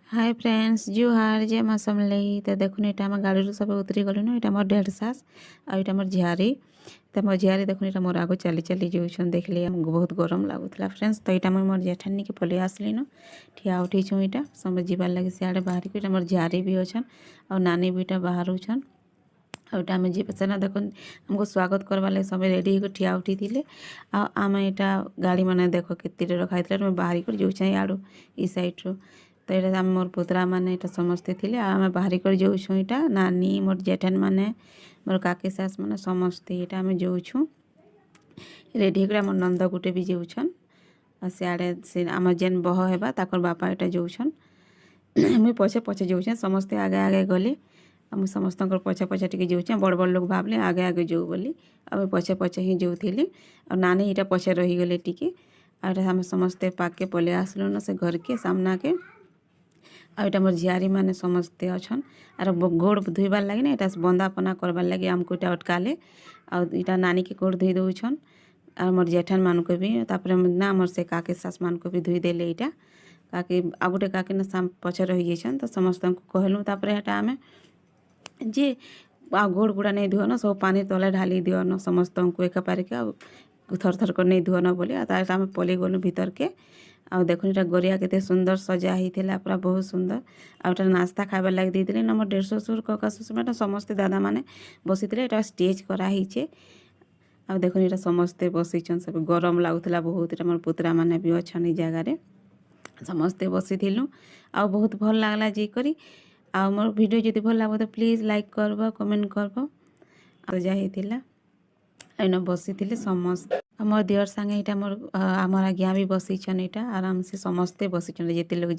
Hi friends जुहार जय माँ समलई। तो देखुन यहाँ आम गाड़ी सब उतरी गलुन। यहाँ मोर डेढ़ सास आईटा मोर झियारी। तो मोर झियारी देखुन यहाँ मोर आगो चली चली जाऊन देखली बहुत गरम लगुला फ्रेंड्स। तो यहाँ मुझे मोर जेठानी के पलि आसलिन ठिया उठी छूँ यहाँ सब जीवार लगे सियाड़े बाहर को। मोर झियारी भी अच्छन और नानी भी इटा बाहर छन। और आम जी सेना देख हमको स्वागत करवा लगे सब रेडी हो ठिया उठी थे। आम यहाँ गाड़ी मैंने देख के रखाई बाहरी कर जाऊँ आड़ू ई सैड्रु। तो ये मोर पुतरा मैंने यहाँ समस्ते थे आम बाहरी कर जाऊँ यहाँ नानी मोर जेठान मैंने मोर काकी सास मैंने समस्ते यहाँ आम जाऊँ रेडी होकर। मोर नंद गुटे भी जाऊन सियाड़े से आम जेन बह है ताकर बापा यहाँ जाऊन मुई पछे पछे जाऊँ समस्ते आगे आगे गले। मुझे समस्त पछे पछे टी जाऊँ बड़ बड़ लोग भावले आगे आगे जाऊ बोली आम पछे पछे ही जाऊली। और नानी यहाँ पछे रहीगले टी आम समस्ते पाके पले आसलु न से घर के सामना के। आईटा मोर झियारी मैंने समस्ते अच्छन आर गोड़ धोबार लगे ना यहाँ बंदापना करवार लगे आमको यहाँ अटकाले। आईटा नानी के गोड़ धोई दौन और मोर जेठान मान को भी तापर ना मोर से काके सास मान को भी धोई देले। यहाँ काकी आ गोटे काकी ना पछे रही जान तो समस्त को कहलु। तापर यहाँ आम जे आ गोड़ गुड़ा नहीं धुअन सब पानी तले ढाली दिवन समस्त को एका पारिक थर थर कर नहीं धुअन बोली आम पलि गलु भीतर के। आ देखुन यहाँ गरिया केते सुंदर सजा होता पूरा बहुत सुंदर। आटा नास्ता खाइबार लगे देते ना मोर डेढ़ ससुर कका ससुर मैंने समस्ते दादा मैंने बसी थे स्टेज कराई। आ देखुन यहाँ समस्ते बसीचन सब गरम लगुला बहुत। मोर पुतरा मैंने भी अच्छन जगार समस्ते बसी आ बहुत भल लगला जी करी। आ मोर वीडियो जदि भल लगे तो प्लीज लाइक करब कमेंट करब। सजा होता एन बसी थे समस्त मोर दियर सांगे यहाँ मोर आमर आज्ञा भी बसीचन यहाँ आराम से समस्ते बसीचन जिते लोग